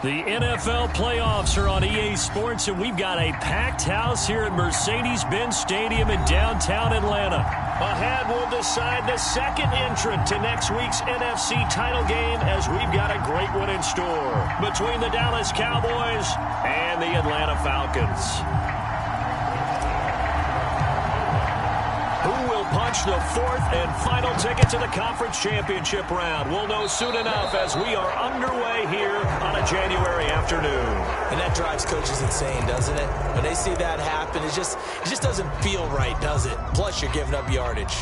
The NFL playoffs are on EA Sports, and we've got a packed house here at Mercedes-Benz Stadium in downtown Atlanta. Ahead, we'll decide the second entrant to next week's NFC title game, as we've got a great one in store between the Dallas Cowboys and the Atlanta Falcons. Who will punch the fourth and final ticket to the conference championship round? We'll know soon enough as we are underway here on a January afternoon. And that drives coaches insane, doesn't it? When they see that happen, it just doesn't feel right, does it? Plus, you're giving up yardage.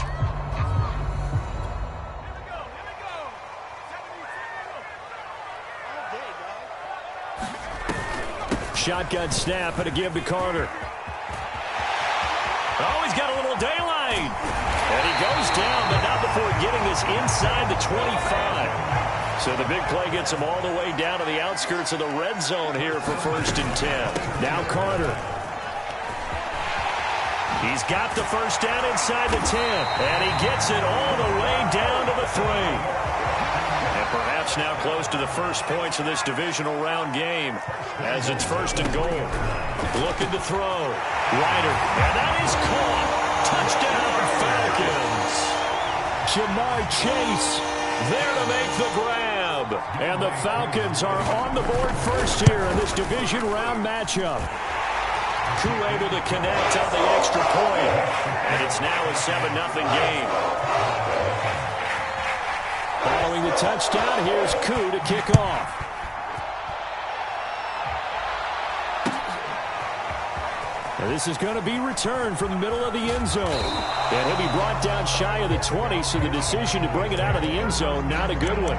Shotgun snap and a give to Carter. Oh, he's got a little daylight. And he goes down, but not before getting this inside the 25. So the big play gets him all the way down to the outskirts of the red zone here for 1st and 10. Now Carter. He's got the first down inside the 10. And he gets it all the way down to the 3. And perhaps now close to the first points of this divisional round game as it's 1st and goal. Looking to throw. Ryder. And that is caught. Touchdown, Falcons. Jamar Chase there to make the grab. And the Falcons are on the board first here in this division round matchup. Koo able to connect on the extra point. And it's now a 7-0 game. Following the touchdown, here's Koo to kick off. And this is going to be returned from the middle of the end zone. And he'll be brought down shy of the 20, so the decision to bring it out of the end zone, not a good one.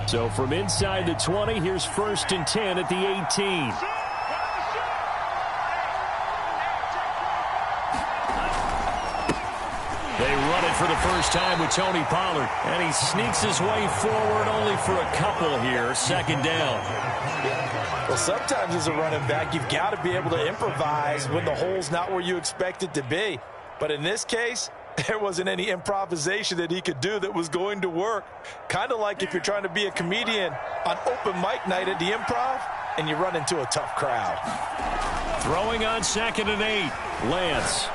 So from inside the 20, here's 1st and 10 at the 18. They run it for the first time with Tony Pollard. And he sneaks his way forward only for a couple here. 2nd down. Well, sometimes as a running back, you've got to be able to improvise when the hole's not where you expect it to be. But in this case, there wasn't any improvisation that he could do that was going to work. Kind of like if you're trying to be a comedian on open mic night at the Improv and you run into a tough crowd. Throwing on 2nd and 8. Lance.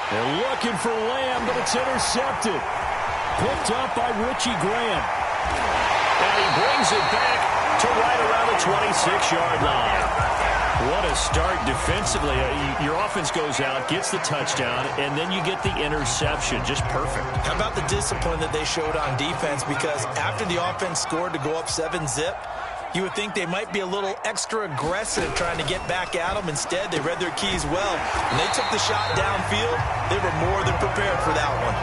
They're looking for Lamb, but it's intercepted. Picked up by Richie Graham. And he brings it back to right around the 26-yard line. What a start defensively. Your offense goes out, gets the touchdown, and then you get the interception. Just perfect. How about the discipline that they showed on defense? Because after the offense scored to go up 7-zip, you would think they might be a little extra aggressive trying to get back at them. Instead, they read their keys well. When they took the shot downfield, they were more than prepared for that one.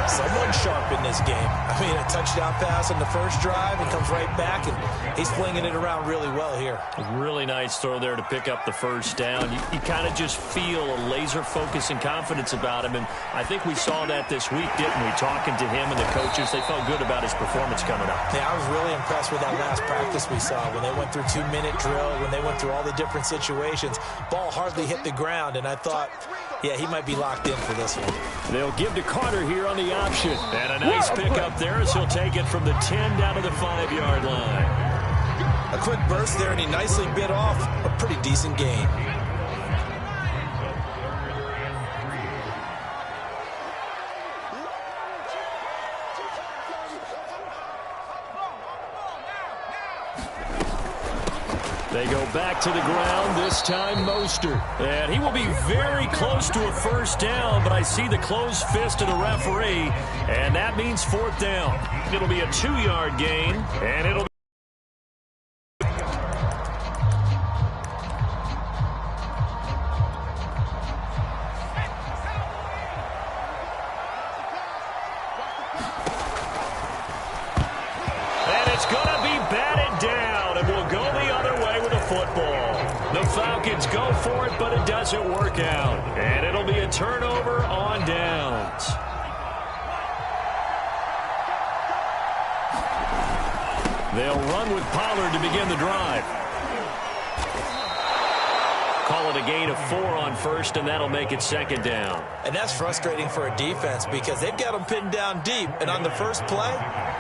Someone sharp in this game. I mean, a touchdown pass on the first drive and comes right back, and he's flinging it around really well here. A really nice throw there to pick up the first down. You kind of just feel a laser focus and confidence about him, and I think we saw that this week, didn't we? Talking to him and the coaches, they felt good about his performance coming up. Yeah, I was really impressed with that last practice we saw when they went through 2-minute drill, when they went through all the different situations. Ball hardly hit the ground, and I thought, yeah, he might be locked in for this one. They'll give to Carter here on the option. And a nice pickup there as he'll take it from the 10 down to the 5-yard line. A quick burst there, and he nicely bit off a pretty decent gain. They go back to the ground, this time Mostert. And he will be very close to a first down, but I see the closed fist of the referee, and that means 4th down. It'll be a 2-yard gain, and it'll be Falcons go for it, but it doesn't work out. And it'll be a turnover on downs. They'll run with Pollard to begin the drive. Call it a gain of 4 on first, and that'll make it second down. And that's frustrating for a defense because they've got them pinned down deep. And on the first play,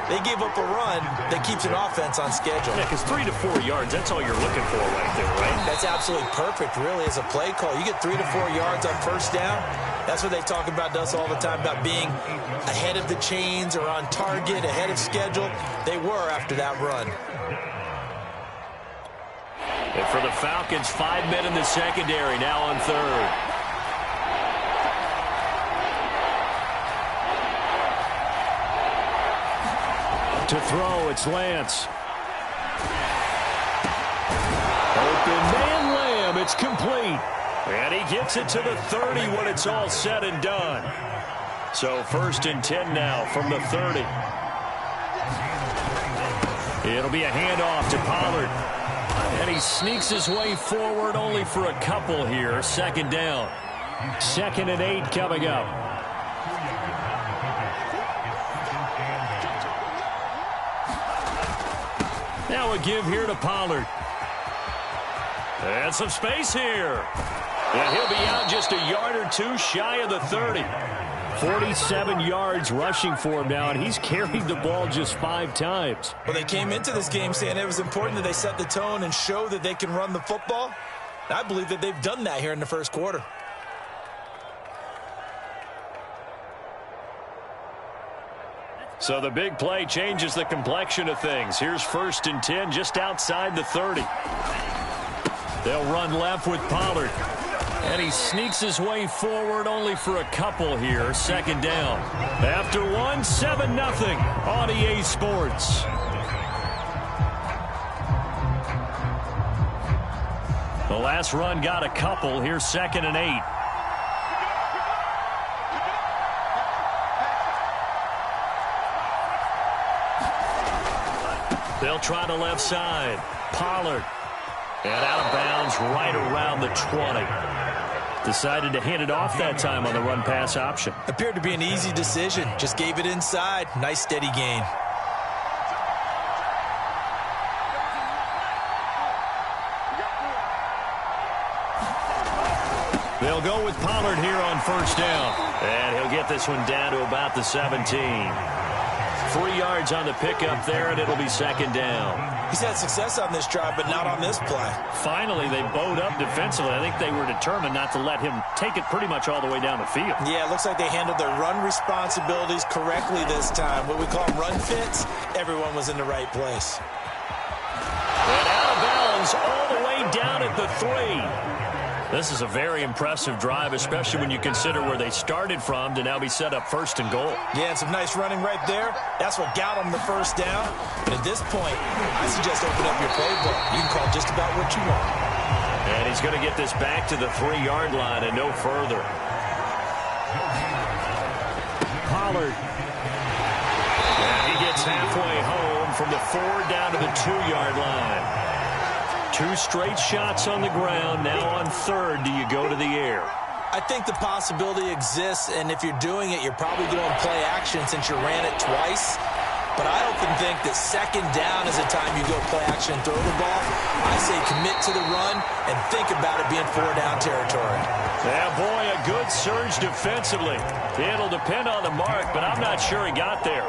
they gave up a run that keeps an offense on schedule. Yeah, because 3 to 4 yards, that's all you're looking for right there, right? That's absolutely perfect, really, as a play call. You get 3 to 4 yards on first down. That's what they talk about us all the time, about being ahead of the chains or on target, ahead of schedule. They were after that run. And for the Falcons, 5 men in the secondary, now on third. To throw, it's Lance. Open man Lamb, it's complete. And he gets it to the 30 when it's all said and done. So 1st and 10 now from the 30. It'll be a handoff to Pollard. And he sneaks his way forward only for a couple here. 2nd down. 2nd and 8 coming up. Now a give here to Pollard. And some space here. And he'll be out just a yard or 2 shy of the 30. 47 yards rushing for him now, and he's carried the ball just 5 times. Well, they came into this game saying it was important that they set the tone and show that they can run the football. And I believe that they've done that here in the first quarter. So the big play changes the complexion of things. Here's 1st and 10 just outside the 30. They'll run left with Pollard. And he sneaks his way forward only for a couple here. 2nd down. After 1, 7-0 on EA Sports. The last run got a couple. Here's 2nd and 8. They'll try the left side. Pollard. And out of bounds right around the 20. Decided to hand it off that time on the run-pass option. Appeared to be an easy decision. Just gave it inside. Nice steady gain. They'll go with Pollard here on 1st down. And he'll get this one down to about the 17. 3 yards on the pickup there, and it'll be 2nd down. He's had success on this drive, but not on this play. Finally, they bowed up defensively. I think they were determined not to let him take it pretty much all the way down the field. Yeah, it looks like they handled their run responsibilities correctly this time. What we call run fits, everyone was in the right place. And out of bounds all the way down at the 3. This is a very impressive drive, especially when you consider where they started from to now be set up 1st and goal. Yeah, and some nice running right there. That's what got them the 1st down. But at this point, I suggest open up your playbook. You can call just about what you want. And he's going to get this back to the 3-yard line and no further. Pollard. And he gets halfway home from the 4 down to the 2-yard line. 2 straight shots on the ground. Now on 3rd, do you go to the air? I think the possibility exists, and if you're doing it, you're probably going play action since you ran it twice. But I often think that 2nd down is the time you go play action and throw the ball. I say commit to the run and think about it being 4-down territory. Yeah, boy, a good surge defensively. It'll depend on the mark, but I'm not sure he got there.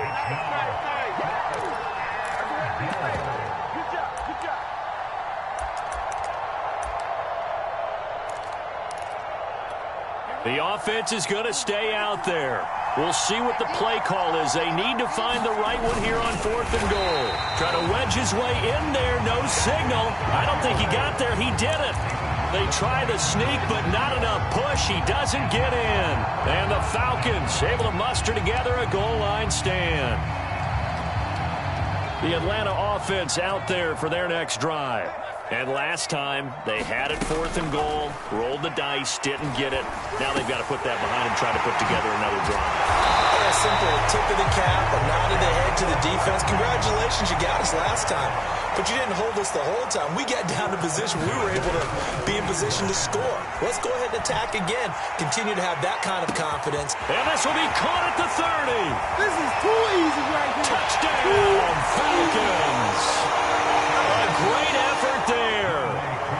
The offense is going to stay out there. We'll see what the play call is. They need to find the right one here on 4th and goal. Trying to wedge his way in there. No signal. I don't think he got there. He didn't. They try the sneak, but not enough push. He doesn't get in. And the Falcons able to muster together a goal line stand. The Atlanta offense out there for their next drive. And last time, they had it 4th and goal, rolled the dice, didn't get it. Now they've got to put that behind them, try to put together another drive. A simple tip of the cap, a nod of the head to the defense. Congratulations, you got us last time. But you didn't hold us the whole time. We got down to position. We were able to be in position to score. Let's go ahead and attack again. Continue to have that kind of confidence. And this will be caught at the 30. This is too easy right here. Touchdown, Falcons. A great effort there.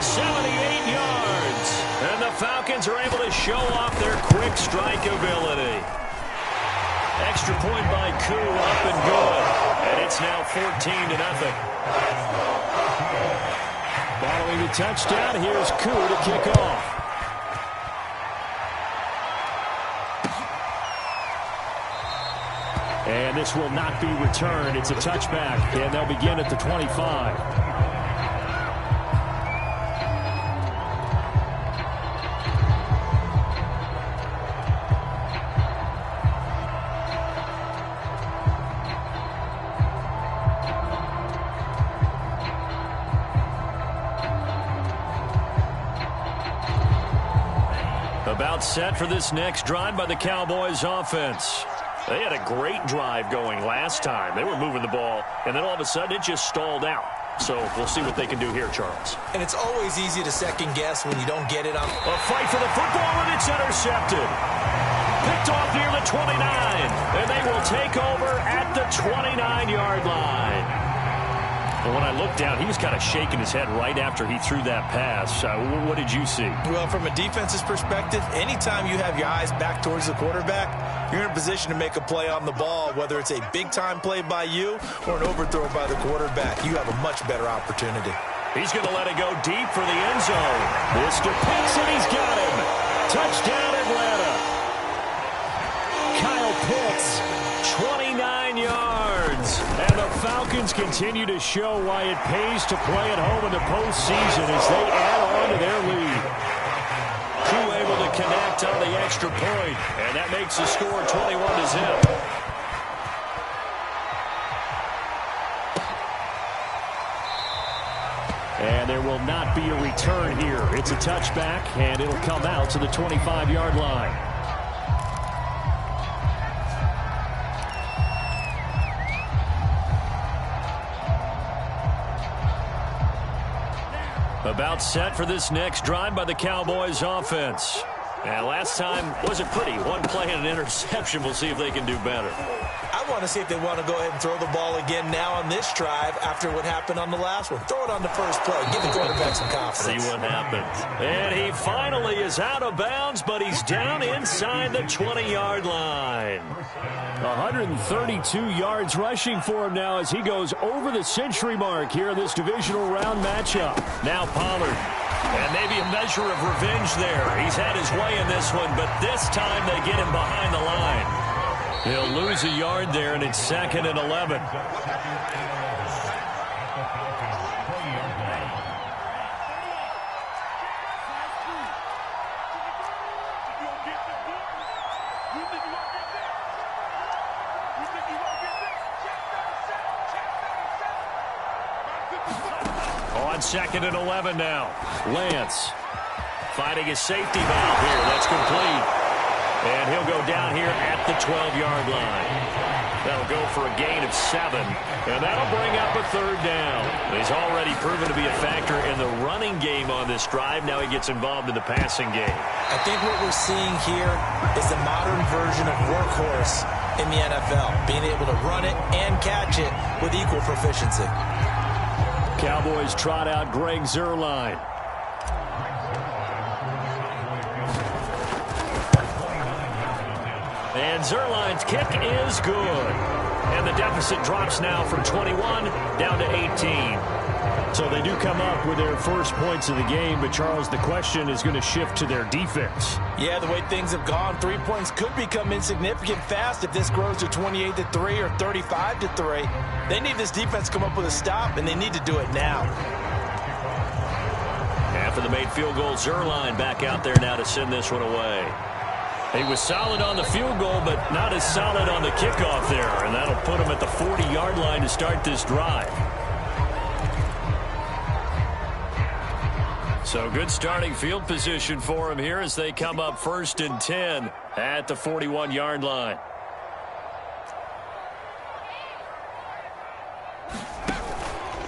78 yards. And the Falcons are able to show off their quick strike ability. Extra point by Koo, up and good. And it's now 14-0. Following the touchdown, here's Koo to kick off. And this will not be returned. It's a touchback, and they'll begin at the 25. About set for this next drive by the Cowboys offense. They had a great drive going last time. They were moving the ball, and then all of a sudden it just stalled out. So we'll see what they can do here, Charles. And it's always easy to second guess when you don't get it on. A fight for the football, and it's intercepted. Picked off near the 29, and they will take over at the 29-yard line. And when I looked down, he was kind of shaking his head right after he threw that pass. What did you see? Well, from a defense's perspective, anytime you have your eyes back towards the quarterback, you're in a position to make a play on the ball, whether it's a big-time play by you or an overthrow by the quarterback. You have a much better opportunity. He's going to let it go deep for the end zone. Mr. Pitts, and he's got him. Touchdown, Atlanta. Kyle Pitts, 29 yards. And the Falcons continue to show why it pays to play at home in the postseason as they add on to their lead. Koo able to connect on the extra point, and that makes the score 21-0. And there will not be a return here. It's a touchback, and it'll come out to the 25-yard line. About set for this next drive by the Cowboys offense. And last time wasn't pretty. One play and an interception. We'll see if they can do better. I want to see if they want to go ahead and throw the ball again now on this drive after what happened on the last one. Throw it on the first play. Give the quarterback some confidence. See what happens. And he finally is out of bounds, but he's down inside the 20-yard line. 132 yards rushing for him now as he goes over the century mark here in this divisional round matchup. Now Pollard. And maybe a measure of revenge there. He's had his way in this one, but this time they get him behind the line. He'll lose a yard there, and it's 2nd and 11. On 2nd and 11 now. Lance finding his safety valve here. That's complete. And he'll go down here at the 12-yard line. That'll go for a gain of 7. And that'll bring up a 3rd down. He's already proven to be a factor in the running game on this drive. Now he gets involved in the passing game. I think what we're seeing here is the modern version of workhorse in the NFL. Being able to run it and catch it with equal proficiency. Cowboys trot out Greg Zuerlein. And Zuerlein's kick is good. And the deficit drops now from 21 down to 18. So they do come up with their first points of the game, but Charles, the question is going to shift to their defense. Yeah, the way things have gone, 3 points could become insignificant fast if this grows to 28-3 or 35-3. They need this defense to come up with a stop, and they need to do it now. After the made field goal, Zuerlein back out there now to send this one away. He was solid on the field goal, but not as solid on the kickoff there, and that'll put him at the 40-yard line to start this drive. So good starting field position for them here as they come up 1st and 10 at the 41-yard line.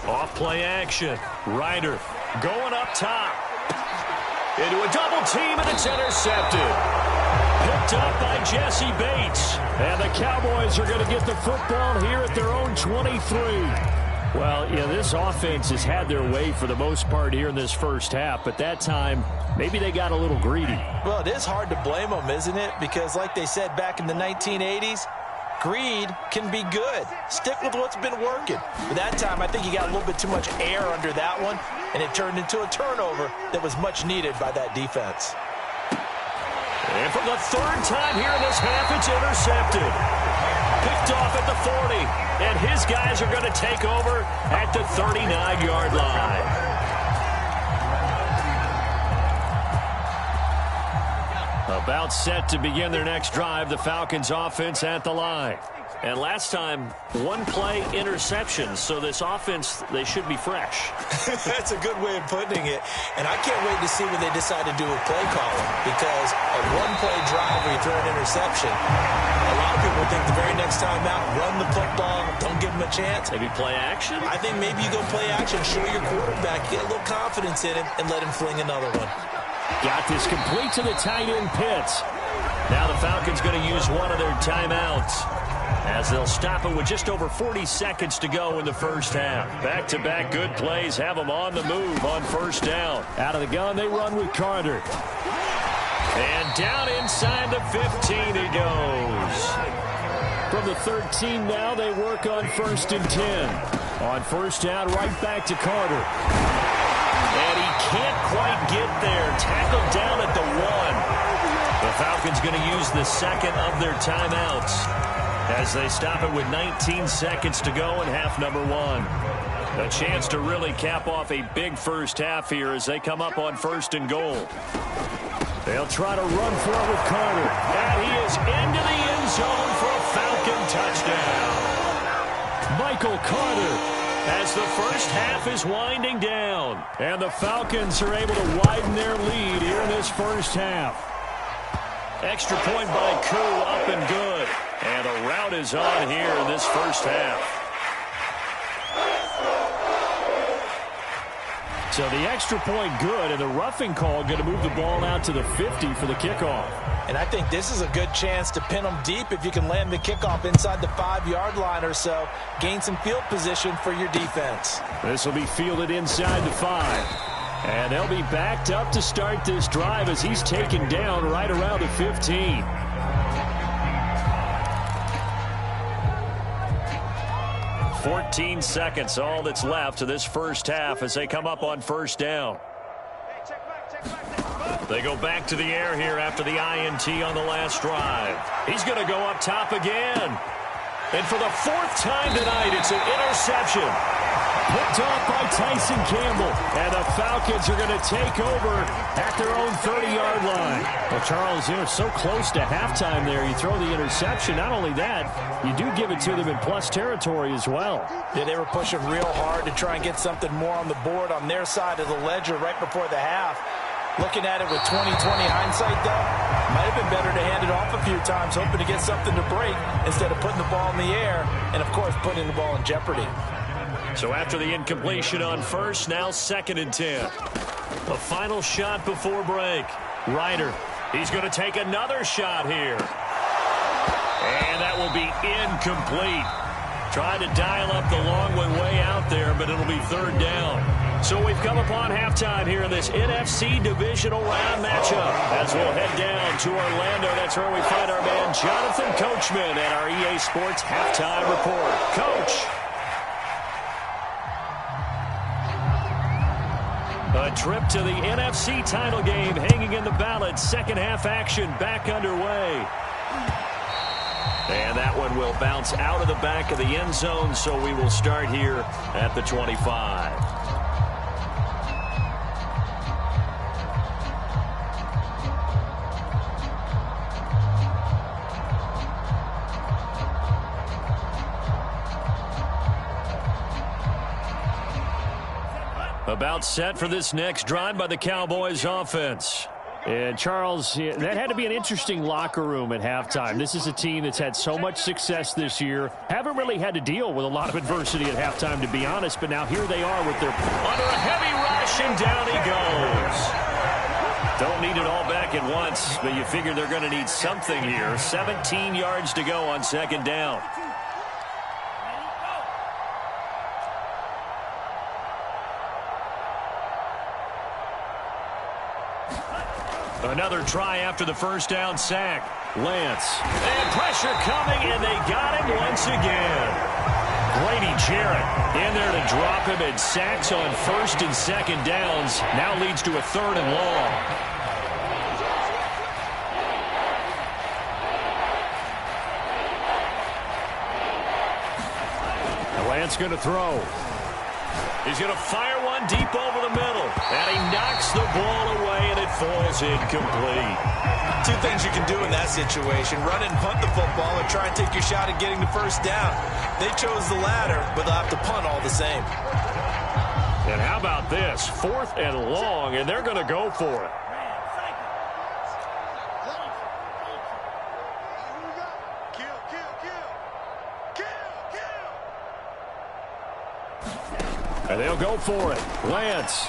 Off play action. Ryder going up top. Into a double team, and it's intercepted. Picked up by Jesse Bates. And the Cowboys are going to get the football here at their own 23. Well, this offense has had their way for the most part here in this first half, but that time, maybe they got a little greedy. Well, it is hard to blame them, isn't it? Because like they said back in the 1980s, greed can be good. Stick with what's been working. But that time, I think he got a little bit too much air under that one, and it turned into a turnover that was much needed by that defense. And for the 3rd time here in this half, it's intercepted. Picked off at the 40, and his guys are going to take over at the 39-yard line. About set to begin their next drive, the Falcons offense at the line. And last time, one-play interception, so this offense, they should be fresh. That's a good way of putting it. And I can't wait to see what they decide to do with play calling, because a one-play drive where you throw an interception, a lot of people think the very next time out, run the football, don't give them a chance. Maybe play action? I think maybe you go play action, show your quarterback, get a little confidence in him, and let him fling another one. Got this complete to the tight end Pitts. Now the Falcons going to use one of their timeouts as they'll stop it with just over 40 seconds to go in the first half. Back-to-back good plays have them on the move on 1st down. Out of the gun, they run with Carter. And down inside the 15 he goes. From the 13 now, they work on 1st and 10. On 1st down, right back to Carter. And he can't quite get there. Tackled down at the 1. The Falcons going to use the second of their timeouts as they stop it with 19 seconds to go in half number 1. A chance to really cap off a big first half here as they come up on 1st and goal. They'll try to run for it with Carter. And he is into the end zone for a Falcon touchdown. Michael Carter as the first half is winding down. And the Falcons are able to widen their lead here in this first half. Extra point by Koo, up and good. And a rout is on here in this first half. So the extra point good, and the roughing call going to move the ball out to the 50 for the kickoff. And I think this is a good chance to pin them deep if you can land the kickoff inside the 5-yard line or so. Gain some field position for your defense. This will be fielded inside the 5. And they'll be backed up to start this drive as he's taken down right around the 15. "14 seconds, all that's left to this first half as they come up on 1st down. They go back to the air here after the INT on the last drive. He's going to go up top again. And for the 4th time tonight, it's an interception. Picked off by Tyson Campbell. And the Falcons are going to take over at their own 30-yard line. Well, Charles, so close to halftime there. You throw the interception. Not only that, you do give it to them in plus territory as well. Yeah, they were pushing real hard to try and get something more on the board on their side of the ledger right before the half. Looking at it with 20/20 hindsight, though, might have been better to hand it off a few times, hoping to get something to break instead of putting the ball in the air and, of course, putting the ball in jeopardy. So after the incompletion on 1st, now 2nd and 10. A final shot before break. Ryder, he's going to take another shot here. And that will be incomplete. Tried to dial up the long way out there, but it'll be 3rd down. So we've come upon halftime here in this NFC Divisional Round matchup. As we'll head down to Orlando, that's where we find our man Jonathan Coachman at our EA Sports Halftime Report. Coach. A trip to the NFC title game hanging in the balance. Second half action back underway. And that one will bounce out of the back of the end zone, so we will start here at the 25. About set for this next drive by the Cowboys offense. And, Charles, that had to be an interesting locker room at halftime. This is a team that's had so much success this year. Haven't really had to deal with a lot of adversity at halftime, to be honest. But now here they are with their... Under a heavy rush, and down he goes. Don't need it all back at once, but you figure they're going to need something here. 17 yards to go on second down. Another try after the first down sack. Lance. And pressure coming, and they got him once again. Grady Jarrett in there to drop him, and sacks on first and second downs. Now leads to a third and long. Lance going to throw. He's going to fire one deep over the middle. And he knocks the ball away, and it falls incomplete. Two things you can do in that situation. Run and punt the football or try and take your shot at getting the first down. They chose the latter, but they'll have to punt all the same. And how about this? 4th and long, and they're going to go for it. And they'll go for it. Lance.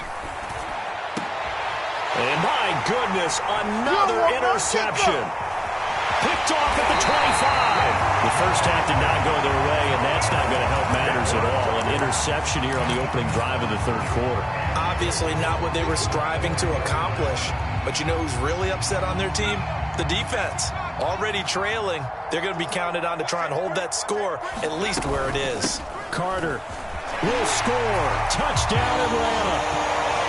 And my goodness, another interception. Picked off at the 25. The first half did not go their way, and that's not going to help matters at all. An interception here on the opening drive of the third quarter. Obviously not what they were striving to accomplish. But you know who's really upset on their team? The defense. Already trailing. They're going to be counted on to try and hold that score at least where it is. Carter will score. Touchdown, Atlanta.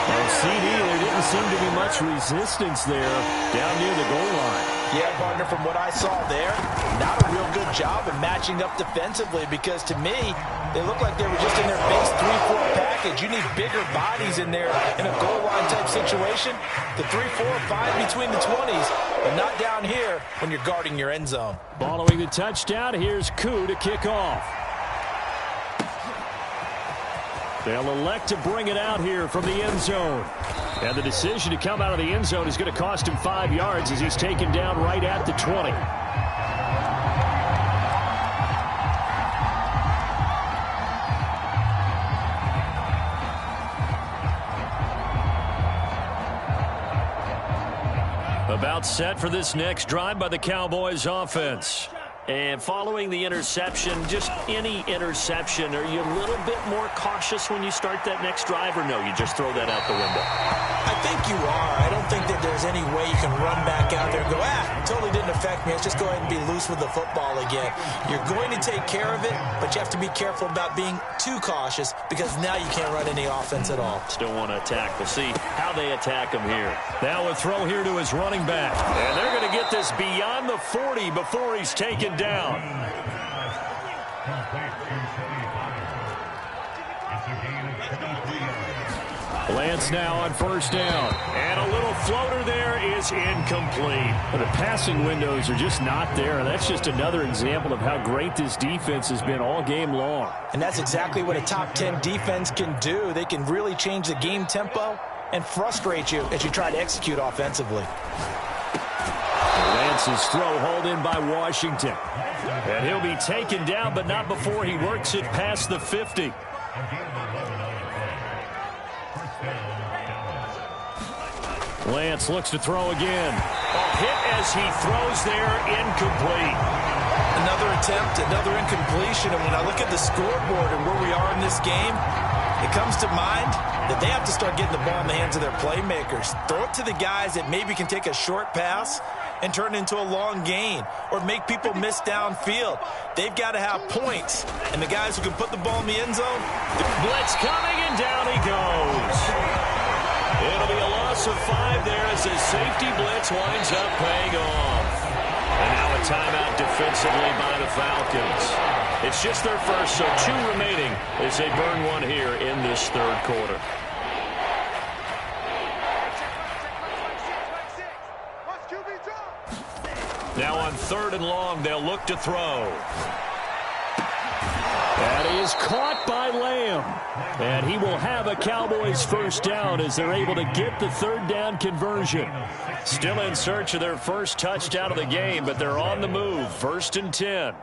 And CD, there didn't seem to be much resistance there down near the goal line. Yeah, partner, from what I saw there, not a real good job of matching up defensively because to me, they look like they were just in their base 3-4 package. You need bigger bodies in there in a goal line type situation. The 3-4 fine between the 20s, but not down here when you're guarding your end zone. Following the touchdown, here's Koo to kick off. They'll elect to bring it out here from the end zone. And the decision to come out of the end zone is going to cost him 5 yards as he's taken down right at the 20. About set for this next drive by the Cowboys offense. And following the interception, just any interception, are you a little bit more cautious when you start that next drive, or no, you just throw that out the window? I think you are. I don't think that there's any way you can run back out there and go, totally didn't affect me. Let's just go ahead and be loose with the football again. You're going to take care of it, but you have to be careful about being too cautious because now you can't run any offense at all. Still want to attack. We'll see how they attack him here. Now a throw here to his running back. And they're going to get this beyond the 40 before he's taken down. Lance now on first down. And a little floater there is incomplete. But the passing windows are just not there. That's just another example of how great this defense has been all game long. And that's exactly what a top 10 defense can do. They can really change the game tempo and frustrate you as you try to execute offensively. Lance's throw hauled in by Washington. And he'll be taken down, but not before he works it past the 50. Lance looks to throw again. A hit as he throws there, incomplete. Another attempt, another incompletion. And when I look at the scoreboard and where we are in this game, it comes to mind that they have to start getting the ball in the hands of their playmakers. Throw it to the guys that maybe can take a short pass and turn it into a long gain or make people miss downfield. They've got to have points. And the guys who can put the ball in the end zone. Blitz coming, and down he goes. It'll be a loss of 5 there as his safety blitz winds up paying off. And now a timeout defensively by the Falcons. It's just their first, so 2 remaining as they burn one here in this third quarter. Now on 3rd and long, they'll look to throw. And he is caught by Lamb. And he will have a Cowboys first down as they're able to get the third down conversion. Still in search of their first touchdown of the game, but they're on the move. 1st and 10.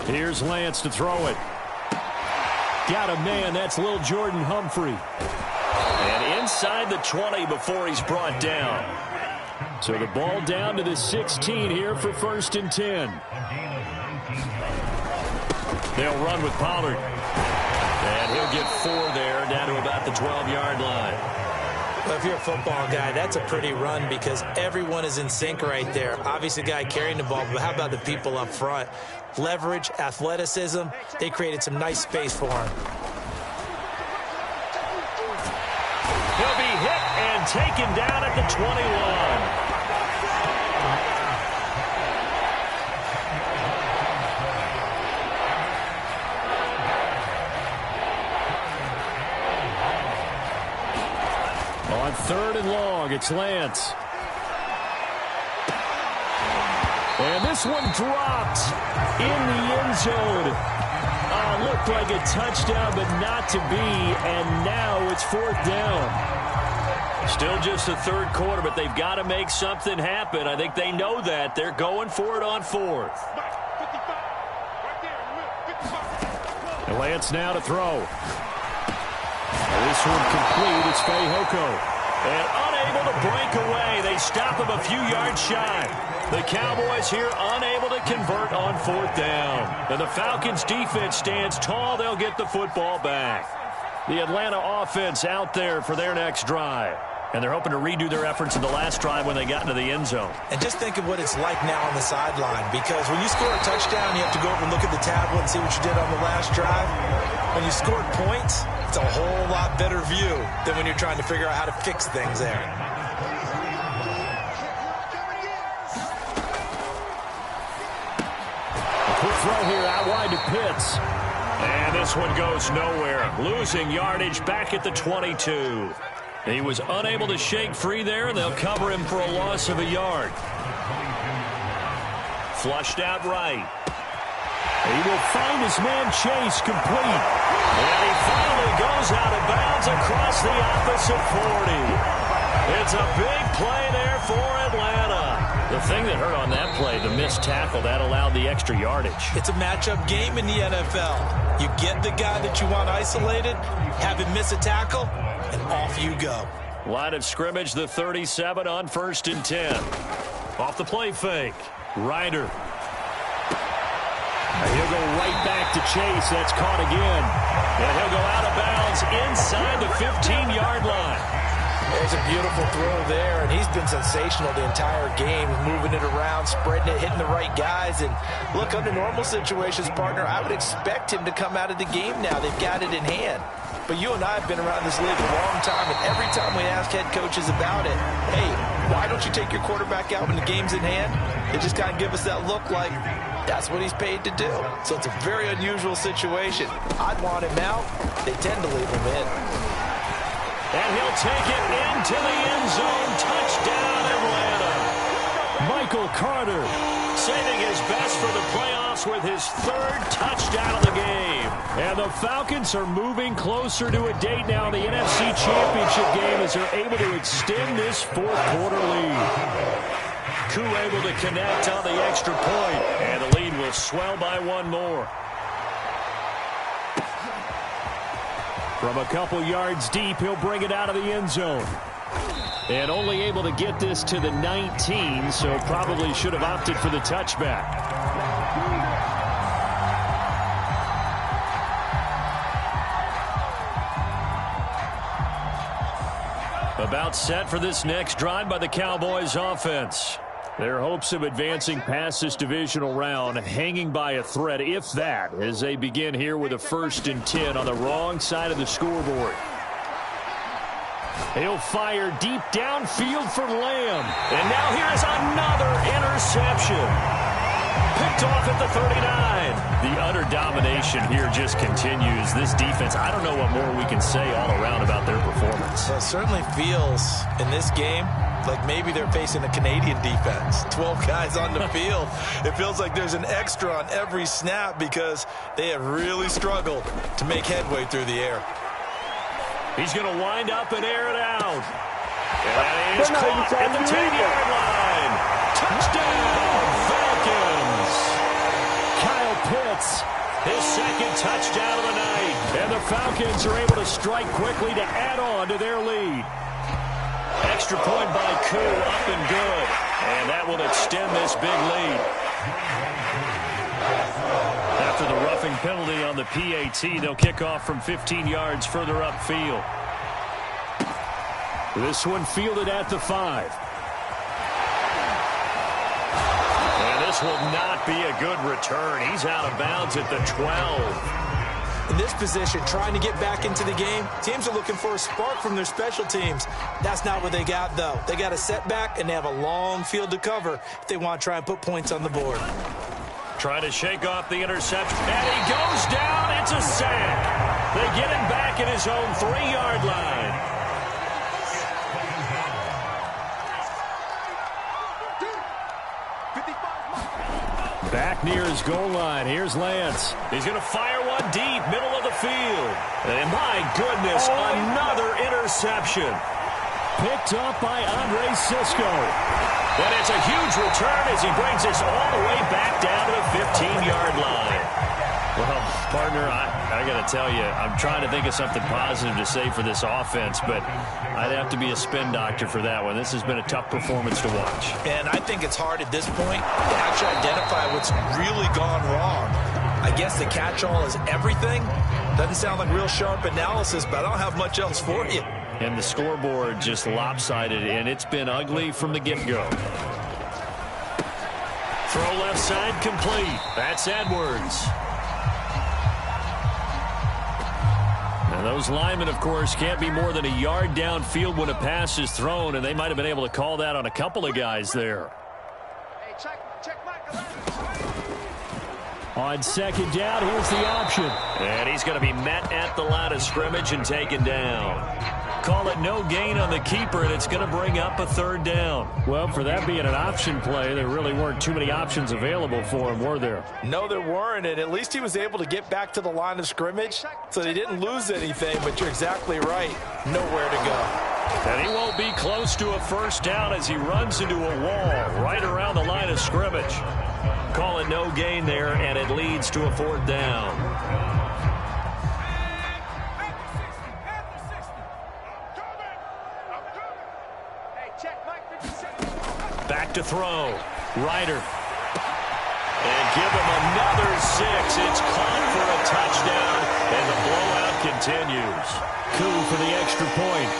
Here's Lance to throw it. Got a man. That's Lil Jordan Humphrey. And inside the 20 before he's brought down. So the ball down to the 16 here for 1st and 10. They'll run with Pollard. And he'll get 4 there, down to about the 12-yard line. Well, if you're a football guy, that's a pretty run because everyone is in sync right there. Obviously, the guy carrying the ball, but how about the people up front? Leverage, athleticism, they created some nice space for him. He'll be hit and taken down at the 21. On 3rd and long, it's Lance. And this one dropped in the end zone. Looked like a touchdown, but not to be. And now it's 4th down. Still just the 3rd quarter, but they've got to make something happen. I think they know that. They're going for it on 4th. And Lance now to throw. This one complete. It's Fehoko. And unable to break away. They stop him a few yards shy. The Cowboys here unable to convert on 4th down. And the Falcons defense stands tall. They'll get the football back. The Atlanta offense out there for their next drive. And they're hoping to redo their efforts in the last drive when they got into the end zone. And just think of what it's like now on the sideline, because when you score a touchdown, you have to go over and look at the tablet and see what you did on the last drive. When you scored points, it's a whole lot better view than when you're trying to figure out how to fix things there. A quick throw here out wide to Pitts. And this one goes nowhere. Losing yardage back at the 22. He was unable to shake free there, and they'll cover him for a loss of a yard. Flushed out right. He will find his man Chase complete. And he finally goes out of bounds across the opposite 40. It's a big play there for Atlanta. The thing that hurt on that play, the missed tackle, that allowed the extra yardage. It's a matchup game in the NFL. You get the guy that you want isolated, have him miss a tackle, and off you go. Line of scrimmage, the 37 on 1st and 10. Off the play fake. Ryder. And he'll go right back to Chase. That's caught again. And he'll go out of bounds inside the 15-yard line. There's a beautiful throw there, and he's been sensational the entire game, moving it around, spreading it, hitting the right guys. And look, under normal situations, partner, I would expect him to come out of the game now. They've got it in hand. But you and I have been around this league a long time, and every time we ask head coaches about it, hey, why don't you take your quarterback out when the game's in hand? They just kind of give us that look like that's what he's paid to do. So it's a very unusual situation. I'd want him out. They tend to leave him in. And he'll take it into the end zone. Touchdown, Atlanta. Michael Carter saving his best for the playoffs with his 3rd touchdown of the game. And the Falcons are moving closer to a date now in the NFC Championship game as they're able to extend this 4th quarter lead. Koo able to connect on the extra point, and the lead will swell by 1 more. From a couple yards deep, he'll bring it out of the end zone. And only able to get this to the 19, so probably should have opted for the touchback. About set for this next drive by the Cowboys offense. Their hopes of advancing past this divisional round hanging by a thread, if that, as they begin here with a 1st and 10 on the wrong side of the scoreboard. He'll fire deep downfield for Lamb. And now here's another interception. Picked off at the 39. The utter domination here just continues. This defense, I don't know what more we can say all around about their performance. Well, it certainly feels in this game like maybe they're facing a Canadian defense. 12 guys on the field. It feels like there's an extra on every snap because they have really struggled to make headway through the air. He's going to wind up and air it out. And he's caught at the 10-yard line. Touchdown, Falcons. Kyle Pitts, his second touchdown of the night. And the Falcons are able to strike quickly to add on to their lead. Extra point by Koo, up and good. And that will extend this big lead. After the roughing penalty on the PAT, they'll kick off from 15 yards further upfield. This one fielded at the 5. And this will not be a good return. He's out of bounds at the 12. In this position, trying to get back into the game, teams are looking for a spark from their special teams. That's not what they got, though. They got a setback, and they have a long field to cover if they want to try and put points on the board. Trying to shake off the interception, and he goes down. It's a sack. They get him back at his own 3-yard line. Back near his goal line. Here's Lance. He's going to fire one deep, middle of the field. And my goodness, another interception. Picked up by Andre Cisco. And it's a huge return as he brings us all the way back down to the 15-yard line. Well, partner, I got to tell you, I'm trying to think of something positive to say for this offense, but I'd have to be a spin doctor for that one. This has been a tough performance to watch. And I think it's hard at this point to actually identify what's really gone wrong. I guess the catch-all is everything. Doesn't sound like real sharp analysis, but I don't have much else for you. And the scoreboard just lopsided, and it's been ugly from the get-go. Throw left side complete. That's Edwards. And those linemen, of course, can't be more than a yard downfield when a pass is thrown, and they might have been able to call that on a couple of guys there. Hey, check Michael. On second down, here's the option. And he's going to be met at the line of scrimmage and taken down. Call it no gain on the keeper, and it's going to bring up a 3rd down. Well, for that being an option play, there really weren't too many options available for him, were there? No, there weren't, and at least he was able to get back to the line of scrimmage, so they didn't lose anything, but you're exactly right. Nowhere to go. And he won't be close to a 1st down as he runs into a wall right around the line of scrimmage. Call it no gain there, and it leads to a 4th down. Back to throw. Ryder. And give him another 6. It's caught for a touchdown, and the blowout continues. Koo for the extra point.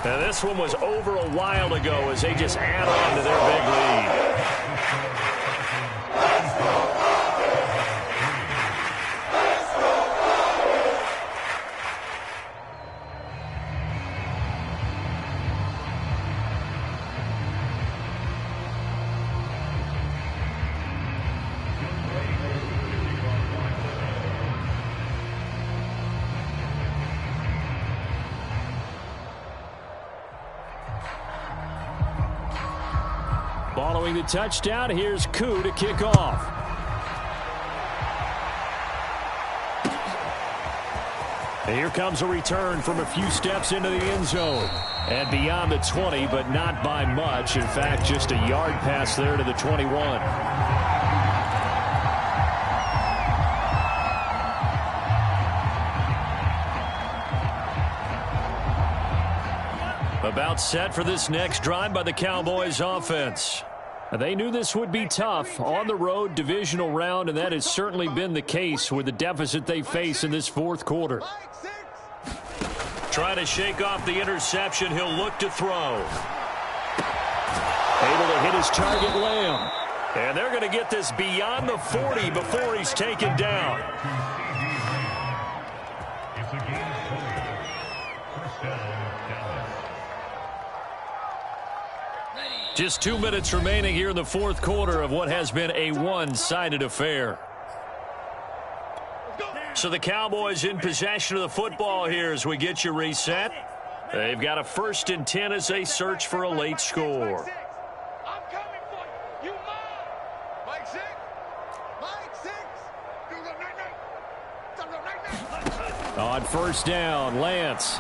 Now this one was over a while ago as they just add on to their big lead. Following the touchdown, here's Koo to kick off. And here comes a return from a few steps into the end zone. And beyond the 20, but not by much. In fact, just a yard pass there to the 21. About set for this next drive by the Cowboys offense. They knew this would be tough on the road divisional round, and that has certainly been the case with the deficit they face in this 4th quarter. Trying to shake off the interception, he'll look to throw. Able to hit his target, Lamb. And they're going to get this beyond the 40 before he's taken down. Just 2 minutes remaining here in the 4th quarter of what has been a one-sided affair. So the Cowboys in possession of the football here as we get you reset. They've got a 1st and 10 as they search for a late score. I'm coming for you. You mine. Mike 6. Mike 6. Do the night. Do the night. On 1st down, Lance.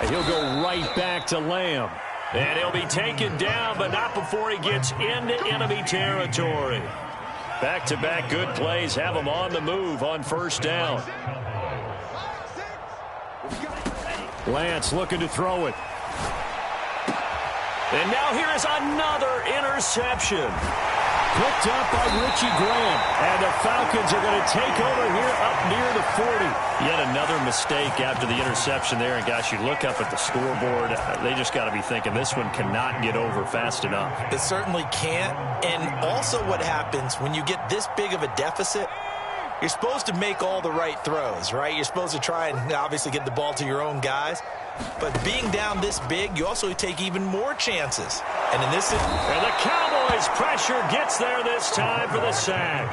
He'll go right back to Lamb. And he'll be taken down, but not before he gets into enemy territory. Back-to-back good plays have him on the move on 1st down. Lance looking to throw it. And now here is another interception. Picked up by Richie Grant. And the Falcons are going to take over here up near the 40. Yet another mistake after the interception there. And, gosh, you look up at the scoreboard. They just got to be thinking this one cannot get over fast enough. It certainly can't. And also what happens when you get this big of a deficit, you're supposed to make all the right throws, right? You're supposed to try and obviously get the ball to your own guys. But being down this big, you also take even more chances. And in this... And the Cowboys pressure gets there this time for the sack.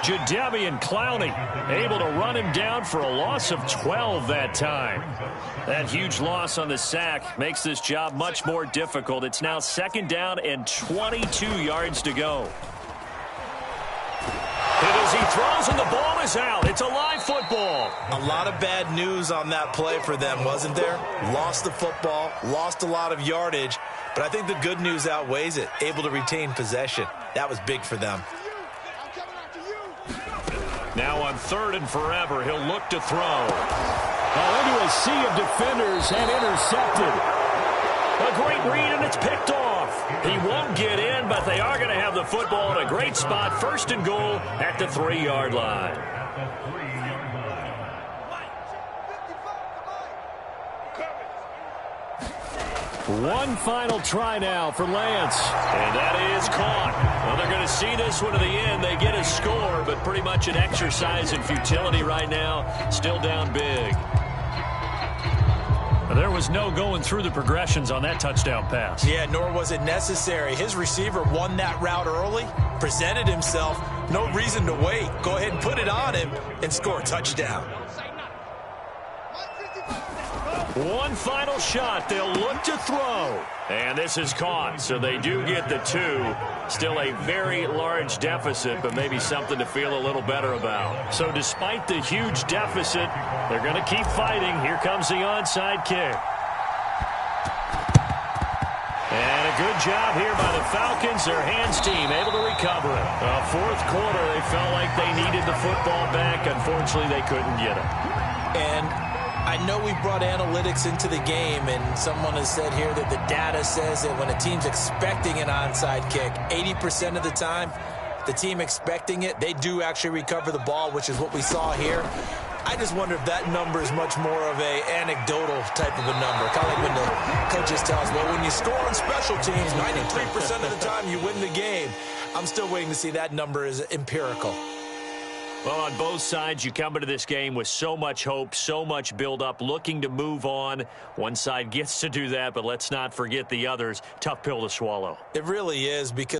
Jadeveon Clowney able to run him down for a loss of 12 that time. That huge loss on the sack makes this job much more difficult. It's now 2nd down and 22 yards to go. And as he throws and the ball is out, it's a live football. A lot of bad news on that play for them, wasn't there? Lost the football, lost a lot of yardage, but I think the good news outweighs it. Able to retain possession. That was big for them. Now on 3rd and forever, he'll look to throw. Into a sea of defenders and intercepted. A great read, and it's picked off. He won't get in, but they are going to have the football in a great spot. 1st and goal at the 3-yard line. One final try now for Lance. And that is caught. Well, they're going to see this one to the end. They get a score, but pretty much an exercise in futility right now. Still down big. There was no going through the progressions on that touchdown pass. Yeah, nor was it necessary. His receiver won that route early, presented himself, no reason to wait. Go ahead and put it on him and score a touchdown. One final shot. They'll look to throw. And this is caught, so they do get the 2. Still a very large deficit, but maybe something to feel a little better about. So despite the huge deficit, they're going to keep fighting. Here comes the onside kick. And a good job here by the Falcons. Their hands team able to recover it. 4th quarter, they felt like they needed the football back. Unfortunately, they couldn't get it. And I know we brought analytics into the game, and someone has said here that the data says that when a team's expecting an onside kick, 80% of the time, the team expecting it, they do actually recover the ball, which is what we saw here. I just wonder if that number is much more of a anecdotal type of a number. Kind of like when the coaches tell us, well, when you score on special teams, 93% of the time you win the game. I'm still waiting to see that number is empirical. Well, on both sides, you come into this game with so much hope, so much build-up, looking to move on. One side gets to do that, but let's not forget the others. Tough pill to swallow. It really is, because